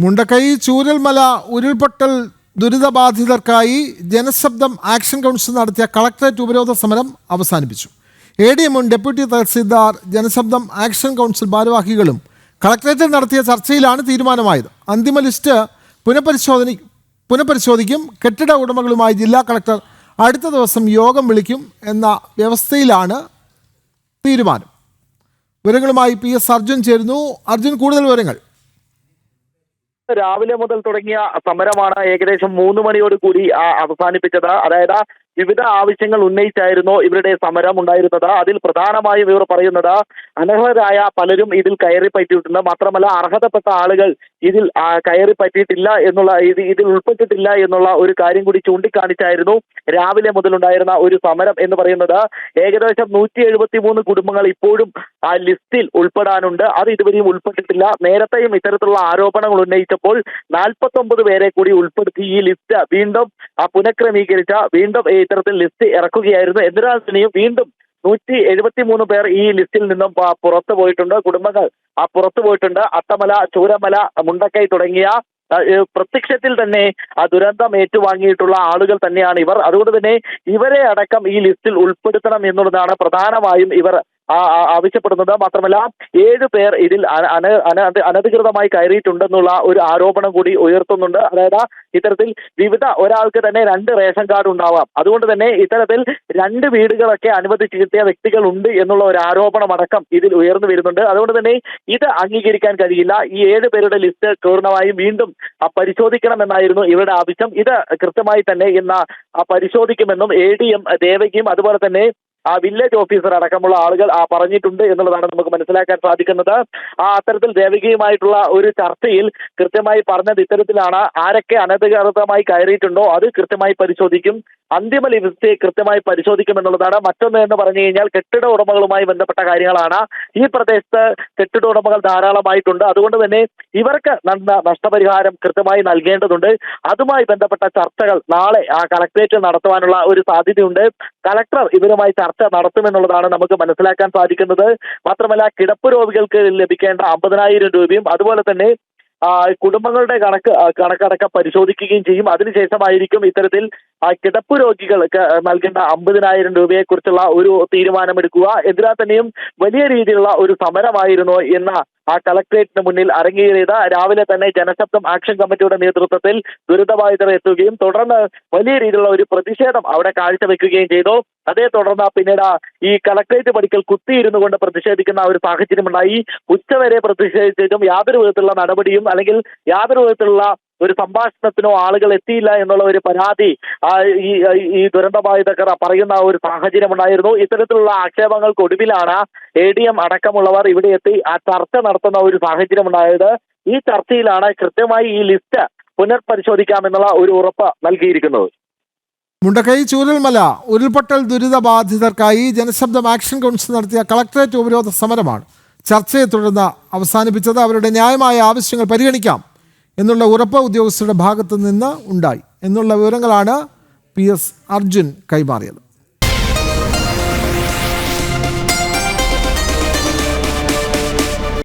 മുണ്ടക്കൈ ചൂരൽമല ഉരുൾപൊട്ടൽ ദുരിതബാധിതർക്കായി ജനശബ്ദം ആക്ഷൻ കൗൺസിൽ നടത്തിയ കളക്ടറേറ്റ് ഉപരോധ സമരം അവസാനിപ്പിച്ചു. ADM ഡെപ്യൂട്ടി തഹസിൽദാർ ജനശബ്ദം ആക്ഷൻ കൗൺസിൽ ഭാരവാഹികളും കളക്ടറേറ്റിൽ നടത്തിയ ചർച്ചയിലാണ് തീരുമാനമായത്. അന്തിമ ലിസ്റ്റ് പുനഃപരിശോധിക്കും. കെട്ടിട ഉടമകളുമായി ജില്ലാ കളക്ടർ അടുത്ത ദിവസം യോഗം വിളിക്കും എന്ന വ്യവസ്ഥയിലാണ് തീരുമാനം. വിവരങ്ങളുമായി PS അർജുൻ ചേരുന്നു. അർജുൻ, കൂടുതൽ വിവരങ്ങൾ. രാവിലെ മുതൽ തുടങ്ങിയ സമരമാണ് ഏകദേശം 3 മണിയോട് കൂടി അവസാനിപ്പിച്ചത്. അതായത് വിവിധ ആവശ്യങ്ങൾ ഉന്നയിച്ചായിരുന്നു ഇവരുടെ സമരം ഉണ്ടായിരുന്നത്. അതിൽ പ്രധാനമായും ഇവർ പറയുന്നത് അനർഹരായ പലരും ഇതിൽ കയറി പറ്റിയിട്ടുണ്ട്, മാത്രമല്ല അർഹതപ്പെട്ട ആളുകൾ ഇതിൽ കയറി പറ്റിയിട്ടില്ല എന്നുള്ള ഇതിൽ ഉൾപ്പെട്ടിട്ടില്ല എന്നുള്ള ഒരു കാര്യം കൂടി ചൂണ്ടിക്കാണിച്ചായിരുന്നു രാവിലെ മുതലുണ്ടായിരുന്ന ഒരു സമരം എന്ന് പറയുന്നത്. ഏകദേശം 173 കുടുംബങ്ങൾ ഇപ്പോഴും ആ ലിസ്റ്റിൽ ഉൾപ്പെടാനുണ്ട്. അത് ഇതുവരെയും ഉൾപ്പെട്ടിട്ടില്ല. നേരത്തെയും ഇത്തരത്തിലുള്ള ആരോപണങ്ങൾ ഉന്നയിച്ചപ്പോൾ 49 പേരെ കൂടി ഉൾപ്പെടുത്തി ഈ ലിസ്റ്റ് വീണ്ടും പുനഃക്രമീകരിച്ച വീണ്ടും ഇത്തരത്തിൽ ലിസ്റ്റ് ഇറക്കുകയായിരുന്നു. എന്നാൽ തന്നെയും വീണ്ടും 173 പേർ ഈ ലിസ്റ്റിൽ നിന്നും പുറത്തു പോയിട്ടുണ്ട്. കുടുംബങ്ങൾ പുറത്തു പോയിട്ടുണ്ട്. അട്ടമല, ചൂരമല, മുണ്ടക്കൈ തുടങ്ങിയ പ്രത്യക്ഷത്തിൽ തന്നെ ദുരന്തം ഏറ്റുവാങ്ങിയിട്ടുള്ള ആളുകൾ തന്നെയാണ് ഇവർ. അതുകൊണ്ട് തന്നെ ഇവരെ അടക്കം ഈ ലിസ്റ്റിൽ ഉൾപ്പെടുത്തണം എന്നുള്ളതാണ് പ്രധാനമായും ഇവർ ആവശ്യപ്പെടുന്നത്. മാത്രമല്ല 7 പേർ ഇതിൽ അനധികൃതമായി കയറിയിട്ടുണ്ടെന്നുള്ള ഒരു ആരോപണം കൂടി ഉയർത്തുന്നുണ്ട്. അതായത് ഇത്തരത്തിൽ ഒരാൾക്ക് തന്നെ 2 റേഷൻ കാർഡ് ഉണ്ടാവാം. അതുകൊണ്ട് തന്നെ ഇത്തരത്തിൽ 2 വീടുകളൊക്കെ അനുവദിച്ചു കിട്ടിയ വ്യക്തികൾ ഉണ്ട് എന്നുള്ള ഒരു ആരോപണം അടക്കം ഇതിൽ ഉയർന്നു വരുന്നുണ്ട്. അതുകൊണ്ട് തന്നെ ഇത് അംഗീകരിക്കാൻ കഴിയില്ല. ഈ 7 പേരുടെ ലിസ്റ്റ് പൂർണ്ണമായും വീണ്ടും പരിശോധിക്കണമെന്നായിരുന്നു ഇവരുടെ ആവശ്യം. ഇത് കൃത്യമായി തന്നെ ഇന്ന് പരിശോധിക്കുമെന്നും ADM ദേവകിയും അതുപോലെ തന്നെ വില്ലേജ് ഓഫീസർ അടക്കമുള്ള ആളുകൾ പറഞ്ഞിട്ടുണ്ട് എന്നുള്ളതാണ് നമുക്ക് മനസ്സിലാക്കാൻ സാധിക്കുന്നത്. അത്തരത്തിൽ ദേവകിയുമായിട്ടുള്ള ഒരു ചർച്ചയിൽ കൃത്യമായി പറഞ്ഞത് ഇത്തരത്തിലാണ്: ആരൊക്കെ അനധികൃതമായി കയറിയിട്ടുണ്ടോ അത് കൃത്യമായി പരിശോധിക്കും, അന്തിമ ലിസ്റ്റ് കൃത്യമായി പരിശോധിക്കും എന്നുള്ളതാണ്. മറ്റൊന്ന് എന്ന് പറഞ്ഞു കഴിഞ്ഞാൽ കെട്ടിട ഉടമകളുമായി ബന്ധപ്പെട്ട കാര്യങ്ങളാണ്. ഈ പ്രദേശത്ത് കെട്ടിട ഉടമകൾ ധാരാളമായിട്ടുണ്ട്. അതുകൊണ്ട് തന്നെ ഇവർക്ക് നഷ്ടപരിഹാരം കൃത്യമായി നൽകേണ്ടതുണ്ട്. അതുമായി ബന്ധപ്പെട്ട ചർച്ചകൾ നാളെ കളക്ടറേറ്റിൽ നടത്തുവാനുള്ള ഒരു സാധ്യതയുണ്ട്. കളക്ടർ ഇവരുമായി ചർച്ച നടത്തുമെന്നുള്ളതാണ് നമുക്ക് മനസ്സിലാക്കാൻ സാധിക്കുന്നത്. മാത്രമല്ല കിടപ്പ് രോഗികൾക്ക് ലഭിക്കേണ്ട 50,000 രൂപയും അതുപോലെ തന്നെ കുടുംബങ്ങളുടെ കണക്കടക്കം പരിശോധിക്കുകയും ചെയ്യും. അതിനുശേഷമായിരിക്കും ഇത്തരത്തിൽ കിടപ്പ് രോഗികൾക്ക് നൽകേണ്ട 50,000 രൂപയെ കുറിച്ചുള്ള ഒരു തീരുമാനമെടുക്കുക. എന്തിനാ തന്നെയും വലിയ രീതിയിലുള്ള ഒരു സമരമായിരുന്നു എന്ന കളക്ടറേറ്റിന് മുന്നിൽ അരങ്ങേറിയത്. രാവിലെ തന്നെ ജനശബ്ദം ആക്ഷൻ കമ്മിറ്റിയുടെ നേതൃത്വത്തിൽ ദുരിതബാധിതർ എത്തുകയും തുടർന്ന് വലിയ രീതിയിലുള്ള ഒരു പ്രതിഷേധം അവിടെ കാഴ്ചവെക്കുകയും ചെയ്തു. അതേ തുടർന്ന് പിന്നീട് ഈ കളക്ടറേറ്റ് പടിക്കൽ കുത്തിയിരുന്നു കൊണ്ട് പ്രതിഷേധിക്കുന്ന ഒരു സാഹചര്യം ഉണ്ടായി. ഉച്ചവരെ പ്രതിഷേധിച്ചിട്ടും യാതൊരു വിധത്തിലുള്ള നടപടിയും അല്ലെങ്കിൽ യാതൊരു വിധത്തിലുള്ള ഒരു സംഭാഷണത്തിനോ ആളുകൾ എത്തിയില്ല എന്നുള്ള ഒരു പരാതി ഈ ദുരന്തബാധിതർ പറയുന്ന ഒരു സാഹചര്യം ഉണ്ടായിരുന്നു. ഇത്തരത്തിലുള്ള ആക്ഷേപങ്ങൾക്കൊടുവിലാണ് ADM അടക്കമുള്ളവർ ഇവിടെ എത്തി ചർച്ച നടത്തുന്ന ഒരു സാഹചര്യം ഉണ്ടായത്. ഈ ചർച്ചയിലാണ് കൃത്യമായി ഈ ലിസ്റ്റ് പുനഃപരിശോധിക്കാമെന്നുള്ള ഒരു ഉറപ്പ് നൽകിയിരിക്കുന്നത്. മുണ്ടക്കൈ ചൂരൽമല ഉരുൾപൊട്ടൽ ദുരിതബാധിതർക്കായി ജനശബ്ദം ആക്ഷൻ കൗൺസിൽ നടത്തിയ കളക്ടറേറ്റ് ഉപരോധ സമരമാണ് ചർച്ചയെ തുടർന്ന് അവസാനിപ്പിച്ചത്. അവരുടെ ന്യായമായ ആവശ്യങ്ങൾ പരിഗണിക്കാം എന്നുള്ള ഉറപ്പ് ഉദ്യോഗസ്ഥരുടെ ഭാഗത്തു നിന്ന് ഉണ്ടായി എന്നുള്ള വിവരങ്ങളാണ് PS അർജുൻ കൈമാറിയത്.